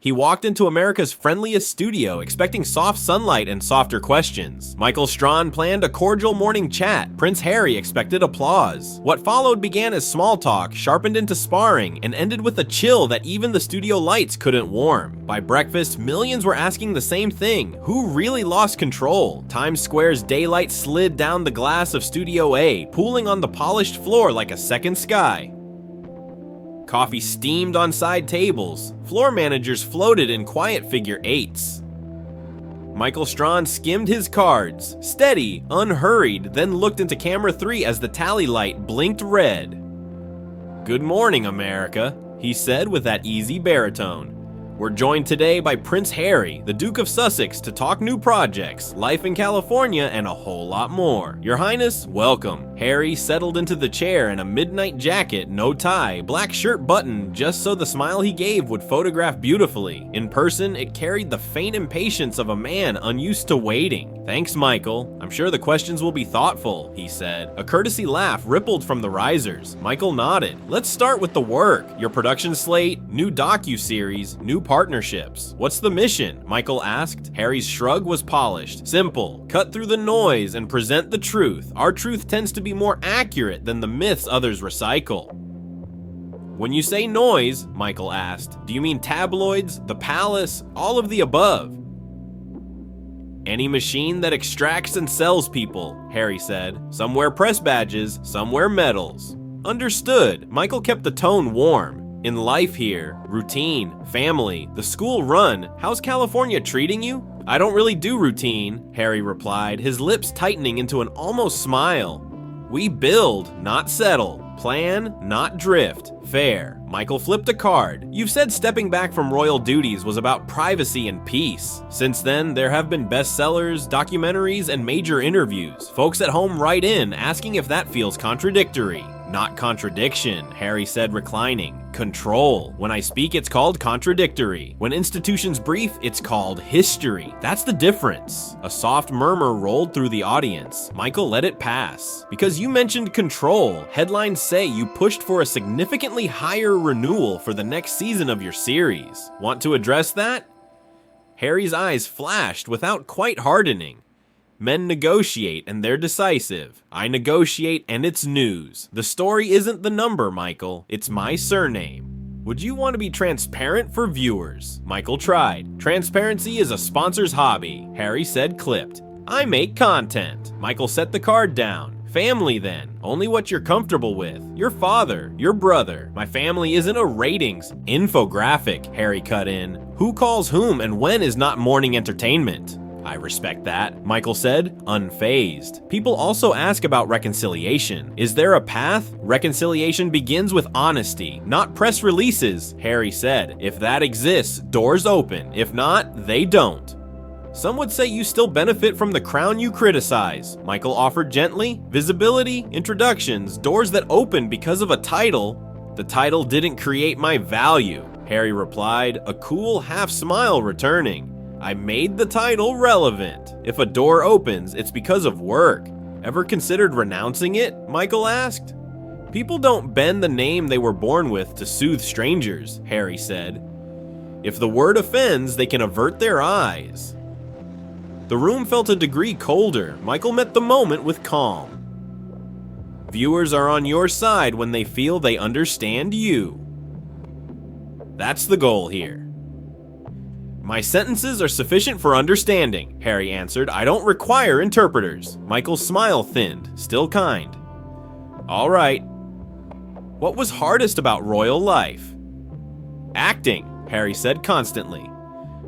He walked into America's friendliest studio, expecting soft sunlight and softer questions. Michael Strahan planned a cordial morning chat. Prince Harry expected applause. What followed began as small talk, sharpened into sparring, and ended with a chill that even the studio lights couldn't warm. By breakfast, millions were asking the same thing: who really lost control? Times Square's daylight slid down the glass of Studio A, pooling on the polished floor like a second sky. Coffee steamed on side tables. Floor managers floated in quiet figure eights. Michael Strahan skimmed his cards, steady, unhurried, then looked into camera 3 as the tally light blinked red. "Good morning, America," he said with that easy baritone. "We're joined today by Prince Harry, the Duke of Sussex, to talk new projects, life in California, and a whole lot more. Your Highness, welcome." Harry settled into the chair in a midnight jacket, no tie, black shirt buttoned just so the smile he gave would photograph beautifully. In person, it carried the faint impatience of a man unused to waiting. "Thanks, Michael. I'm sure the questions will be thoughtful," he said. A courtesy laugh rippled from the risers. Michael nodded. "Let's start with the work. Your production slate, new docu-series, new partnerships. What's the mission?" Michael asked. Harry's shrug was polished. "Simple. Cut through the noise and present the truth. Our truth tends to be more accurate than the myths others recycle." "When you say noise," Michael asked, "do you mean tabloids, the palace, all of the above?" "Any machine that extracts and sells people," Harry said. "Some wear press badges, some wear medals." "Understood." Michael kept the tone warm. "In life here, routine, family, the school run, how's California treating you?" "I don't really do routine," Harry replied, his lips tightening into an almost smile. "We build, not settle. Plan, not drift. Fair." Michael flipped a card. "You've said stepping back from royal duties was about privacy and peace. Since then, there have been bestsellers, documentaries, and major interviews. Folks at home write in asking if that feels contradictory." "Not contradiction," Harry said, reclining. "Control. When I speak, it's called contradictory. When institutions brief, it's called history. That's the difference." A soft murmur rolled through the audience. Michael let it pass. "Because you mentioned control, headlines say you pushed for a significantly higher renewal for the next season of your series. Want to address that?" Harry's eyes flashed without quite hardening. "Men negotiate and they're decisive. I negotiate and it's news. The story isn't the number, Michael. It's my surname. Would you want to be transparent for viewers?" Michael tried. "Transparency is a sponsor's hobby," Harry said, clipped. "I make content." Michael set the card down. "Family then. Only what you're comfortable with. Your father, your brother. My family isn't a ratings infographic," Harry cut in. "Who calls whom and when is not morning entertainment." "I respect that," Michael said, unfazed. "People also ask about reconciliation. Is there a path? Reconciliation begins with honesty, not press releases," Harry said. "If that exists, doors open. If not, they don't." "Some would say you still benefit from the crown you criticize," Michael offered gently. "Visibility, introductions, doors that open because of a title." "The title didn't create my value," Harry replied, a cool half smile returning. "I made the title relevant. If a door opens, it's because of work." "Ever considered renouncing it?" Michael asked. "People don't bend the name they were born with to soothe strangers," Harry said. "If the word offends, they can avert their eyes." The room felt a degree colder. Michael met the moment with calm. "Viewers are on your side when they feel they understand you. That's the goal here." "My sentences are sufficient for understanding," Harry answered. "I don't require interpreters." Michael's smile thinned, still kind. "All right. What was hardest about royal life?" "Acting," Harry said constantly.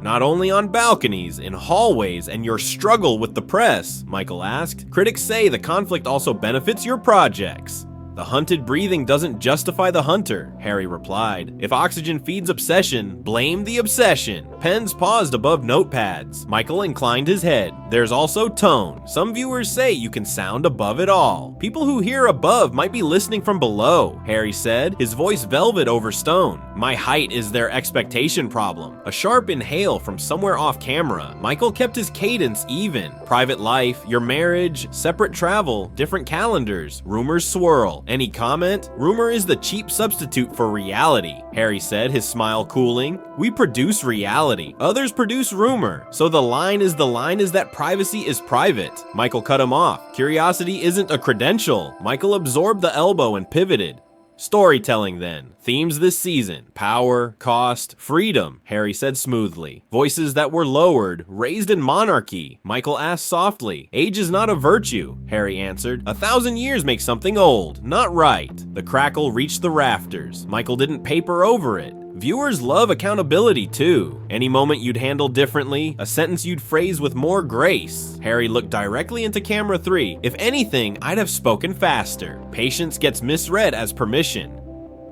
"Not only on balconies, in hallways, and your struggle with the press?" Michael asked. "Critics say the conflict also benefits your projects." "The hunted breathing doesn't justify the hunter," Harry replied. "If oxygen feeds obsession, blame the obsession." Pens paused above notepads. Michael inclined his head. There's also tone. Some viewers say you can sound above it all. People who hear above might be listening from below, Harry said, his voice velvet over stone. My height is their expectation problem. A sharp inhale from somewhere off camera. Michael kept his cadence even. Private life, your marriage, separate travel, different calendars, rumors swirl. Any comment? Rumor is the cheap substitute for reality, Harry said, his smile cooling. We produce reality. Others produce rumor. So the line is that privacy is private. Michael cut him off. Curiosity isn't a credential. Michael absorbed the elbow and pivoted. Storytelling then. Themes this season. Power, cost, freedom, Harry said smoothly. Voices that were lowered, raised in monarchy. Michael asked softly. Age is not a virtue, Harry answered. 1,000 years make something old, not right. The crackle reached the rafters. Michael didn't paper over it. Viewers love accountability too. Any moment you'd handle differently, a sentence you'd phrase with more grace. Harry looked directly into camera 3. If anything, I'd have spoken faster. Patience gets misread as permission.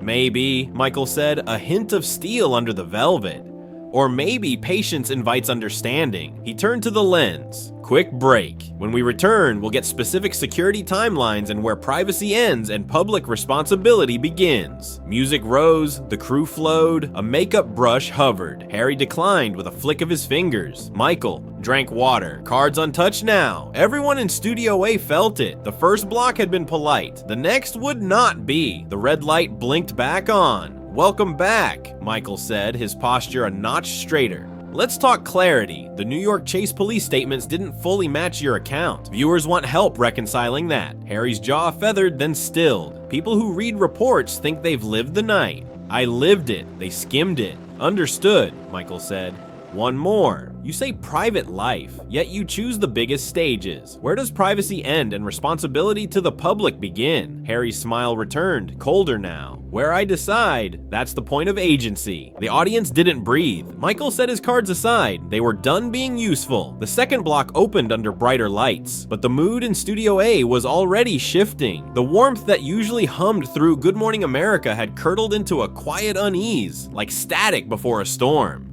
Maybe, Michael said, a hint of steel under the velvet. Or maybe patience invites understanding. He turned to the lens. Quick break. When we return, we'll get specific security timelines and where privacy ends and public responsibility begins. Music rose, the crew flowed, a makeup brush hovered. Harry declined with a flick of his fingers. Michael drank water. Cards untouched now. Everyone in Studio A felt it. The first block had been polite. The next would not be. The red light blinked back on. Welcome back, Michael said, his posture a notch straighter. Let's talk clarity. The New York Chase police statements didn't fully match your account. Viewers want help reconciling that. Harry's jaw feathered, then stilled. People who read reports think they've lived the night. I lived it. They skimmed it. Understood, Michael said. One more. You say private life, yet you choose the biggest stages. Where does privacy end and responsibility to the public begin? Harry's smile returned, colder now. Where I decide, that's the point of agency. The audience didn't breathe. Michael set his cards aside. They were done being useful. The second block opened under brighter lights, but the mood in Studio A was already shifting. The warmth that usually hummed through Good Morning America had curdled into a quiet unease, like static before a storm.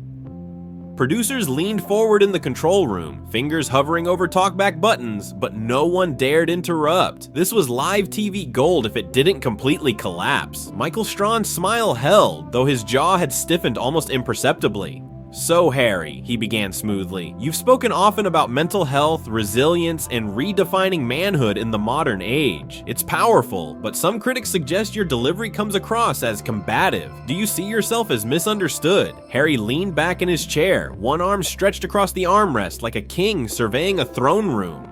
Producers leaned forward in the control room, fingers hovering over talkback buttons, but no one dared interrupt. This was live TV gold if it didn't completely collapse. Michael Strahan's smile held, though his jaw had stiffened almost imperceptibly. So Harry, he began smoothly, you've spoken often about mental health, resilience, and redefining manhood in the modern age. It's powerful, but some critics suggest your delivery comes across as combative. Do you see yourself as misunderstood? Harry leaned back in his chair, one arm stretched across the armrest like a king surveying a throne room.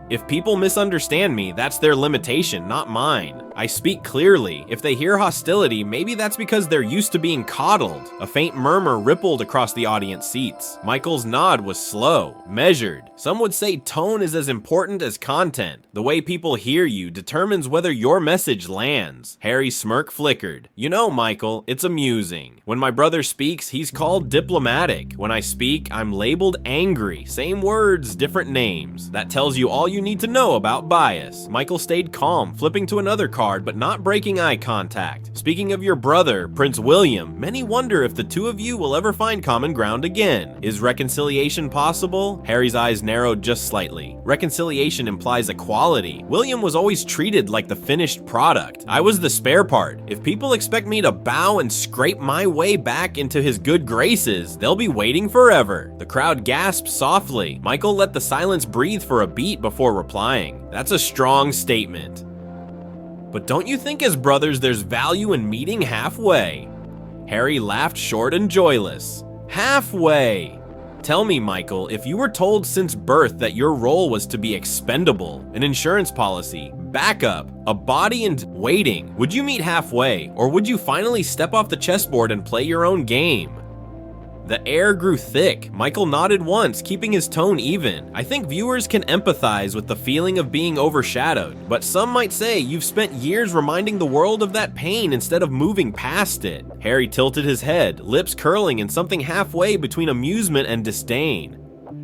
If people misunderstand me, that's their limitation, not mine. I speak clearly. If they hear hostility, maybe that's because they're used to being coddled. A faint murmur rippled across the audience seats. Michael's nod was slow, measured. Some would say tone is as important as content. The way people hear you determines whether your message lands. Harry's smirk flickered. You know, Michael, it's amusing. When my brother speaks, he's called diplomatic. When I speak, I'm labeled angry. Same words, different names. That tells you all you need to know about bias. Michael stayed calm, flipping to another card but not breaking eye contact. Speaking of your brother, Prince William, many wonder if the two of you will ever find common ground again. Is reconciliation possible? Harry's eyes narrowed just slightly. Reconciliation implies equality. William was always treated like the finished product. I was the spare part. If people expect me to bow and scrape my way back into his good graces, they'll be waiting forever. The crowd gasped softly. Michael let the silence breathe for a beat before replying. That's a strong statement. But don't you think as brothers there's value in meeting halfway? Harry laughed short and joyless. Halfway! Tell me, Michael, if you were told since birth that your role was to be expendable, an insurance policy, backup, a body and waiting, would you meet halfway, or would you finally step off the chessboard and play your own game? The air grew thick. Michael nodded once, keeping his tone even. I think viewers can empathize with the feeling of being overshadowed, but some might say you've spent years reminding the world of that pain instead of moving past it. Harry tilted his head, lips curling in something halfway between amusement and disdain.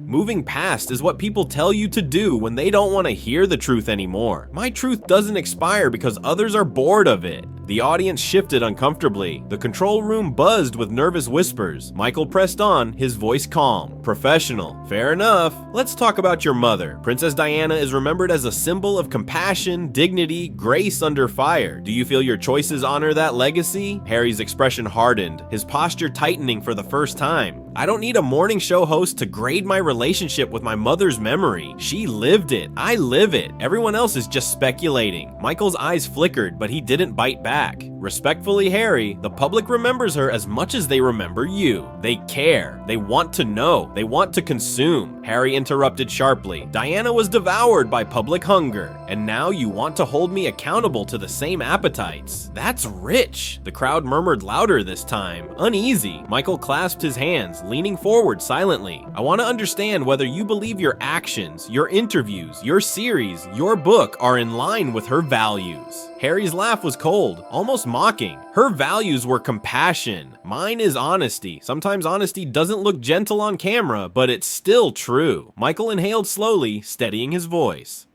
Moving past is what people tell you to do when they don't want to hear the truth anymore. My truth doesn't expire because others are bored of it. The audience shifted uncomfortably. The control room buzzed with nervous whispers. Michael pressed on, his voice calm. Professional. Fair enough. Let's talk about your mother. Princess Diana is remembered as a symbol of compassion, dignity, grace under fire. Do you feel your choices honor that legacy? Harry's expression hardened, his posture tightening for the first time. I don't need a morning show host to grade my relationship with my mother's memory. She lived it. I live it. Everyone else is just speculating. Michael's eyes flickered, but he didn't bite back. Respectfully, Harry, the public remembers her as much as they remember you. They care. They want to know. They want to consume. Harry interrupted sharply. Diana was devoured by public hunger, and now you want to hold me accountable to the same appetites. That's rich. The crowd murmured louder this time, uneasy. Michael clasped his hands, leaning forward silently. I want to understand whether you believe your actions, your interviews, your series, your book are in line with her values. Harry's laugh was cold, almost mocking. Her values were compassion. Mine is honesty. Sometimes honesty doesn't look gentle on camera, but it's still true. Michael inhaled slowly, steadying his voice.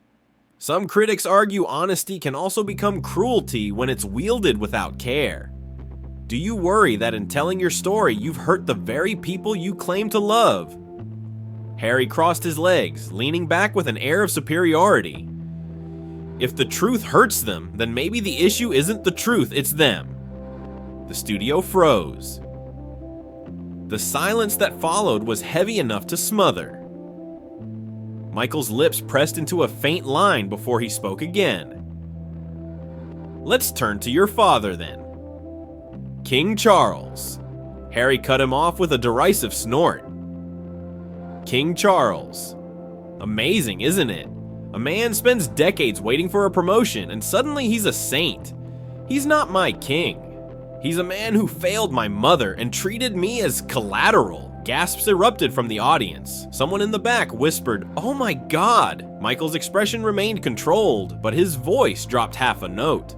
Some critics argue honesty can also become cruelty when it's wielded without care. Do you worry that in telling your story, you've hurt the very people you claim to love? Harry crossed his legs, leaning back with an air of superiority. If the truth hurts them, then maybe the issue isn't the truth, it's them. The studio froze. The silence that followed was heavy enough to smother. Michael's lips pressed into a faint line before he spoke again. Let's turn to your father then. King Charles. Harry cut him off with a derisive snort. King Charles. Amazing, isn't it? A man spends decades waiting for a promotion, and suddenly he's a saint. He's not my king. He's a man who failed my mother and treated me as collateral. Gasps erupted from the audience. Someone in the back whispered, "Oh my God!" Michael's expression remained controlled, but his voice dropped half a note.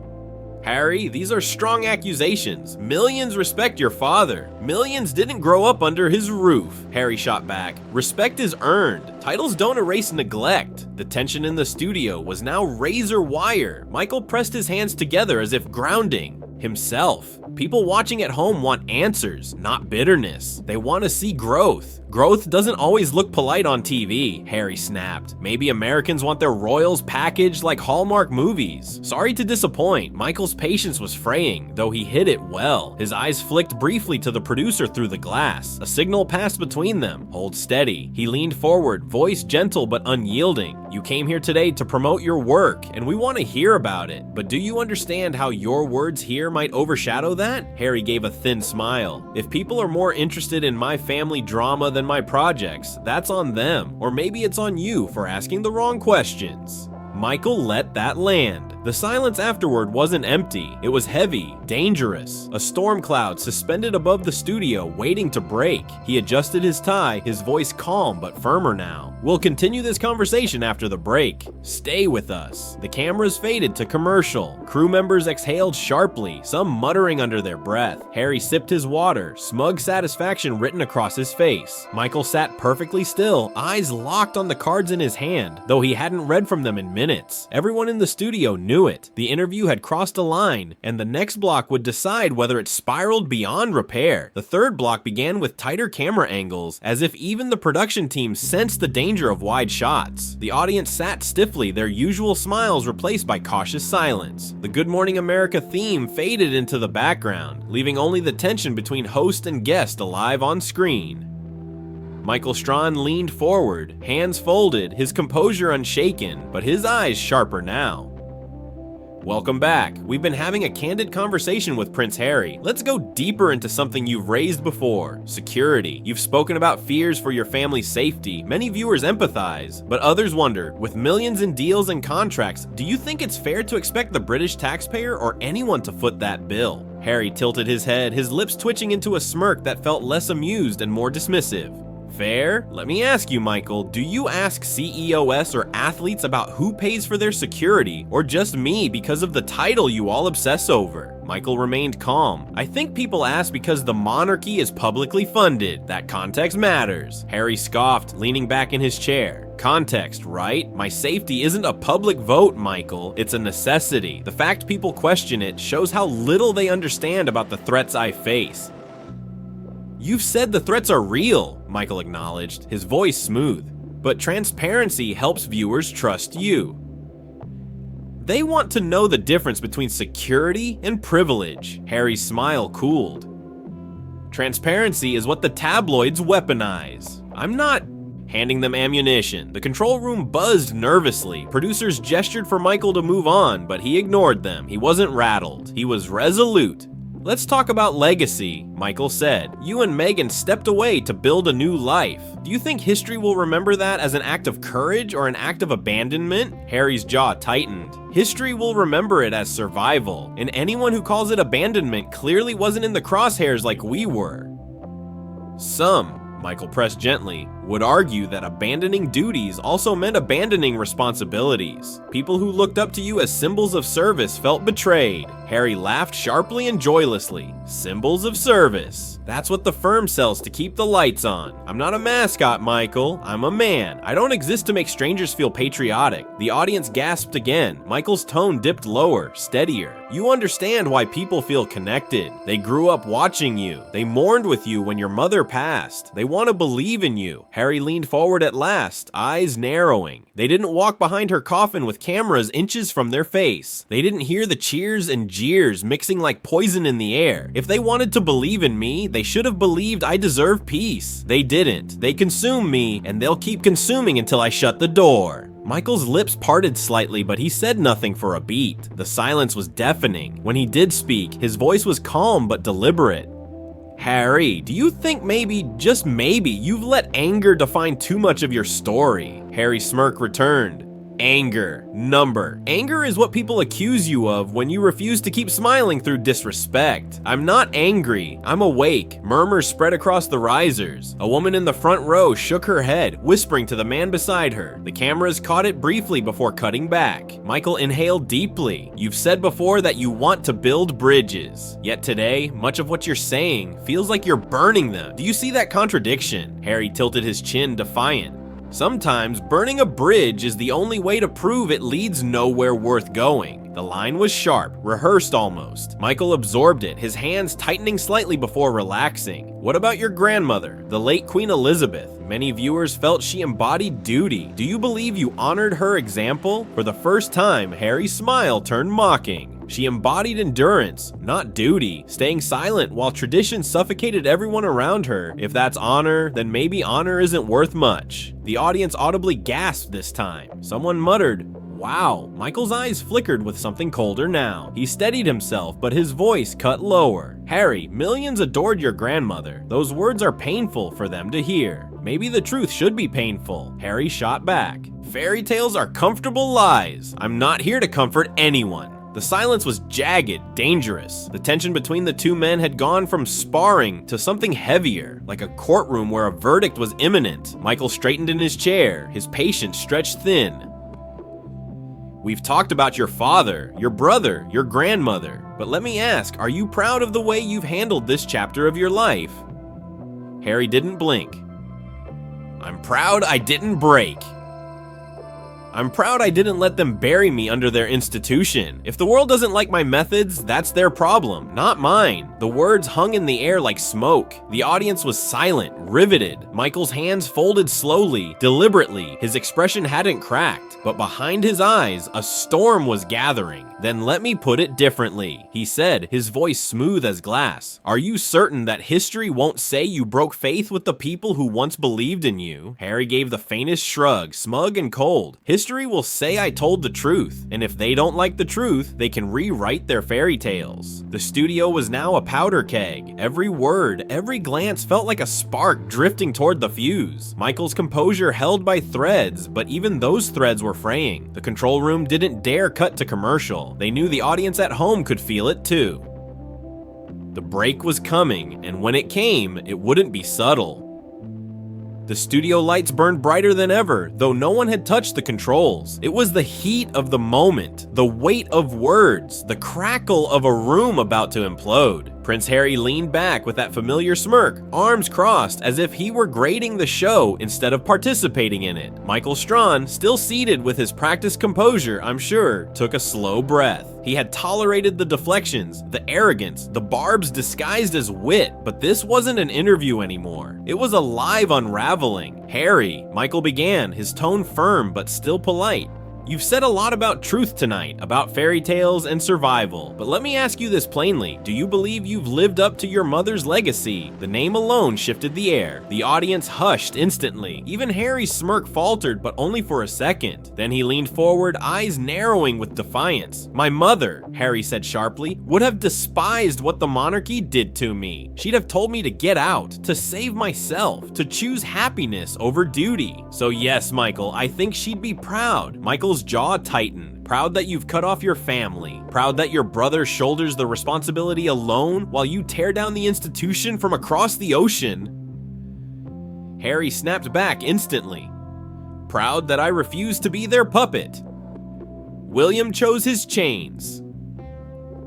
Harry, these are strong accusations. Millions respect your father. Millions didn't grow up under his roof. Harry shot back. Respect is earned. Titles don't erase neglect. The tension in the studio was now razor wire. Michael pressed his hands together as if grounding himself. People watching at home want answers, not bitterness. They want to see growth. Growth doesn't always look polite on TV, Harry snapped. Maybe Americans want their royals packaged like Hallmark movies. Sorry to disappoint, Michael's patience was fraying, though he hid it well. His eyes flicked briefly to the producer through the glass. A signal passed between them. Hold steady. He leaned forward, voice gentle but unyielding. You came here today to promote your work, and we want to hear about it. But do you understand how your words here might overshadow that? Harry gave a thin smile. If people are more interested in my family drama than my projects, that's on them. Or maybe it's on you for asking the wrong questions. Michael let that land. The silence afterward wasn't empty. It was heavy, dangerous. A storm cloud suspended above the studio, waiting to break. He adjusted his tie, his voice calm but firmer now. We'll continue this conversation after the break. Stay with us. The cameras faded to commercial. Crew members exhaled sharply, some muttering under their breath. Harry sipped his water, smug satisfaction written across his face. Michael sat perfectly still, eyes locked on the cards in his hand, though he hadn't read from them in minutes. Everyone in the studio knew it. The interview had crossed a line, and the next block would decide whether it spiraled beyond repair. The third block began with tighter camera angles, as if even the production team sensed the danger of wide shots. The audience sat stiffly, their usual smiles replaced by cautious silence. The Good Morning America theme faded into the background, leaving only the tension between host and guest alive on screen. Michael Strahan leaned forward, hands folded, his composure unshaken, but his eyes sharper now. Welcome back. We've been having a candid conversation with Prince Harry. Let's go deeper into something you've raised before. Security. You've spoken about fears for your family's safety. Many viewers empathize, but others wonder, with millions in deals and contracts, do you think it's fair to expect the British taxpayer or anyone to foot that bill? Harry tilted his head, his lips twitching into a smirk that felt less amused and more dismissive. Fair? Let me ask you, Michael, do you ask CEOs or athletes about who pays for their security, or just me because of the title you all obsess over? Michael remained calm. I think people ask because the monarchy is publicly funded. That context matters. Harry scoffed, leaning back in his chair. Context, right? My safety isn't a public vote, Michael. It's a necessity. The fact people question it shows how little they understand about the threats I face. You've said the threats are real, Michael acknowledged, his voice smooth. But transparency helps viewers trust you. They want to know the difference between security and privilege. Harry's smile cooled. Transparency is what the tabloids weaponize. I'm not handing them ammunition. The control room buzzed nervously. Producers gestured for Michael to move on, but he ignored them. He wasn't rattled. He was resolute. Let's talk about legacy, Michael said. You and Meghan stepped away to build a new life. Do you think history will remember that as an act of courage or an act of abandonment? Harry's jaw tightened. History will remember it as survival, and anyone who calls it abandonment clearly wasn't in the crosshairs like we were. Some, Michael pressed gently, would argue that abandoning duties also meant abandoning responsibilities. People who looked up to you as symbols of service felt betrayed. Harry laughed sharply and joylessly. Symbols of service. That's what the firm sells to keep the lights on. I'm not a mascot, Michael. I'm a man. I don't exist to make strangers feel patriotic. The audience gasped again. Michael's tone dipped lower, steadier. You understand why people feel connected. They grew up watching you. They mourned with you when your mother passed. They want to believe in you. Harry leaned forward at last, eyes narrowing. They didn't walk behind her coffin with cameras inches from their face. They didn't hear the cheers and jeers mixing like poison in the air. If they wanted to believe in me, they should have believed I deserve peace. They didn't. They consume me, and they'll keep consuming until I shut the door. Michael's lips parted slightly, but he said nothing for a beat. The silence was deafening. When he did speak, his voice was calm but deliberate. Harry, do you think maybe, just maybe, you've let anger define too much of your story? Harry's smirk returned. Anger. Number. Anger is what people accuse you of when you refuse to keep smiling through disrespect. I'm not angry. I'm awake. Murmurs spread across the risers. A woman in the front row shook her head, whispering to the man beside her. The cameras caught it briefly before cutting back. Michael inhaled deeply. You've said before that you want to build bridges. Yet today, much of what you're saying feels like you're burning them. Do you see that contradiction? Harry tilted his chin, defiant. Sometimes burning a bridge is the only way to prove it leads nowhere worth going. The line was sharp, rehearsed almost. Michael absorbed it, his hands tightening slightly before relaxing. What about your grandmother, the late Queen Elizabeth? Many viewers felt she embodied duty. Do you believe you honored her example? For the first time, Harry's smile turned mocking. She embodied endurance, not duty, staying silent while tradition suffocated everyone around her. If that's honor, then maybe honor isn't worth much. The audience audibly gasped this time. Someone muttered, "Wow." Michael's eyes flickered with something colder now. He steadied himself, but his voice cut lower. Harry, millions adored your grandmother. Those words are painful for them to hear. Maybe the truth should be painful. Harry shot back. Fairy tales are comfortable lies. I'm not here to comfort anyone. The silence was jagged, dangerous. The tension between the two men had gone from sparring to something heavier, like a courtroom where a verdict was imminent. Michael straightened in his chair, his patience stretched thin. We've talked about your father, your brother, your grandmother, but let me ask, are you proud of the way you've handled this chapter of your life? Harry didn't blink. I'm proud I didn't break. I'm proud I didn't let them bury me under their institution. If the world doesn't like my methods, that's their problem, not mine. The words hung in the air like smoke. The audience was silent, riveted. Michael's hands folded slowly, deliberately. His expression hadn't cracked, but behind his eyes, a storm was gathering. Then let me put it differently, he said, his voice smooth as glass. Are you certain that history won't say you broke faith with the people who once believed in you? Harry gave the faintest shrug, smug and cold. History will say I told the truth, and if they don't like the truth, they can rewrite their fairy tales. The studio was now a powder keg. Every word, every glance felt like a spark drifting toward the fuse. Michael's composure held by threads, but even those threads were fraying. The control room didn't dare cut to commercial. They knew the audience at home could feel it too. The break was coming, and when it came, it wouldn't be subtle. The studio lights burned brighter than ever, though no one had touched the controls. It was the heat of the moment, the weight of words, the crackle of a room about to implode. Prince Harry leaned back with that familiar smirk, arms crossed as if he were grading the show instead of participating in it. Michael Strahan, still seated with his practiced composure, I'm sure, took a slow breath. He had tolerated the deflections, the arrogance, the barbs disguised as wit, but this wasn't an interview anymore. It was a live unraveling. Harry, Michael began, his tone firm but still polite. You've said a lot about truth tonight, about fairy tales and survival, but let me ask you this plainly. Do you believe you've lived up to your mother's legacy? The name alone shifted the air. The audience hushed instantly. Even Harry's smirk faltered, but only for a second. Then he leaned forward, eyes narrowing with defiance. My mother, Harry said sharply, would have despised what the monarchy did to me. She'd have told me to get out, to save myself, to choose happiness over duty. So yes, Michael, I think she'd be proud. Michael's jaw tightened, proud that you've cut off your family, proud that your brother shoulders the responsibility alone while you tear down the institution from across the ocean. Harry snapped back instantly. Proud that I refused to be their puppet. William chose his chains.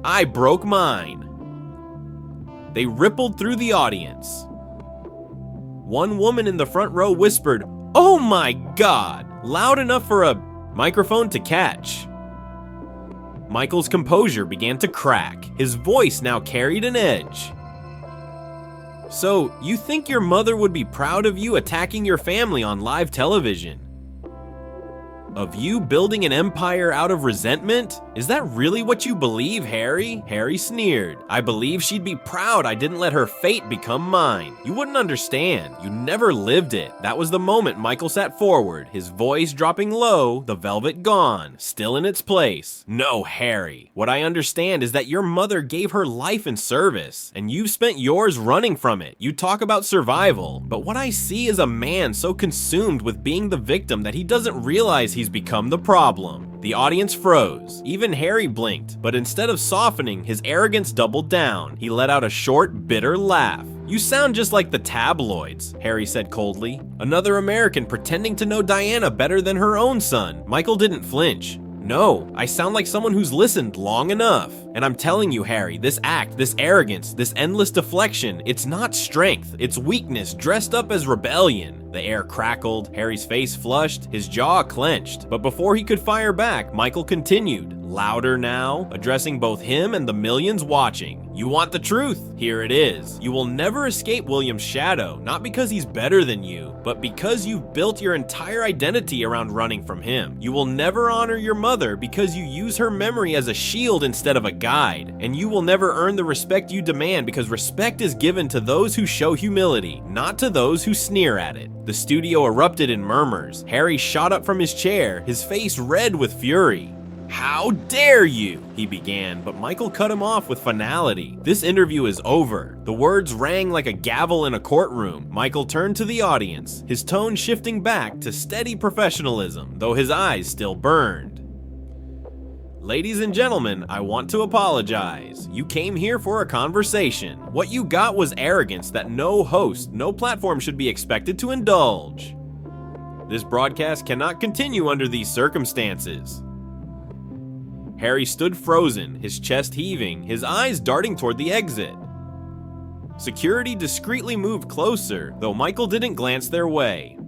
I broke mine. They rippled through the audience. One woman in the front row whispered, "Oh my God!" loud enough for a microphone to catch. Michael's composure began to crack. His voice now carried an edge. So, you think your mother would be proud of you attacking your family on live television? Of you building an empire out of resentment? Is that really what you believe, Harry? Harry sneered. I believe she'd be proud I didn't let her fate become mine. You wouldn't understand. You never lived it. That was the moment Michael sat forward, his voice dropping low, the velvet gone, still in its place. No, Harry. What I understand is that your mother gave her life in service, and you've spent yours running from it. You talk about survival, but what I see is a man so consumed with being the victim that he doesn't realize he's become the problem. The audience froze. Even Harry blinked, but instead of softening, his arrogance doubled down. He let out a short, bitter laugh. You sound just like the tabloids, Harry said coldly. Another American pretending to know Diana better than her own son. Michael didn't flinch. No, I sound like someone who's listened long enough. And I'm telling you, Harry, this act, this arrogance, this endless deflection, it's not strength, it's weakness dressed up as rebellion. The air crackled, Harry's face flushed, his jaw clenched. But before he could fire back, Michael continued, louder now, addressing both him and the millions watching. You want the truth? Here it is. You will never escape William's shadow, not because he's better than you, but because you've built your entire identity around running from him. You will never honor your mother because you use her memory as a shield instead of a guide. And you will never earn the respect you demand because respect is given to those who show humility, not to those who sneer at it. The studio erupted in murmurs. Harry shot up from his chair, his face red with fury. How dare you, he began, but Michael cut him off with finality. This interview is over. The words rang like a gavel in a courtroom. Michael turned to the audience, his tone shifting back to steady professionalism, though his eyes still burned. Ladies and gentlemen, I want to apologize. You came here for a conversation. What you got was arrogance that no host, no platform should be expected to indulge. This broadcast cannot continue under these circumstances. Harry stood frozen, his chest heaving, his eyes darting toward the exit. Security discreetly moved closer, though Michael didn't glance their way.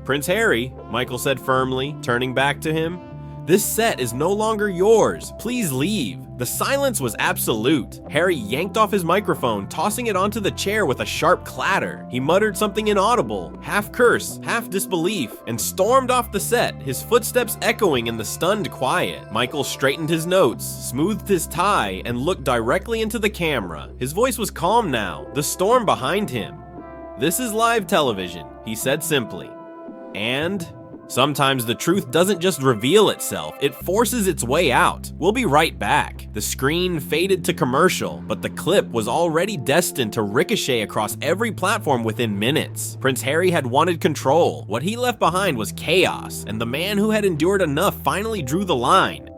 Prince Harry, Michael said firmly, turning back to him, this set is no longer yours. Please leave. The silence was absolute. Harry yanked off his microphone, tossing it onto the chair with a sharp clatter. He muttered something inaudible, half curse, half disbelief, and stormed off the set, his footsteps echoing in the stunned quiet. Michael straightened his notes, smoothed his tie, and looked directly into the camera. His voice was calm now, the storm behind him. This is live television, he said simply. And sometimes the truth doesn't just reveal itself, it forces its way out. We'll be right back. The screen faded to commercial, but the clip was already destined to ricochet across every platform within minutes. Prince Harry had wanted control. What he left behind was chaos, and the man who had endured enough finally drew the line.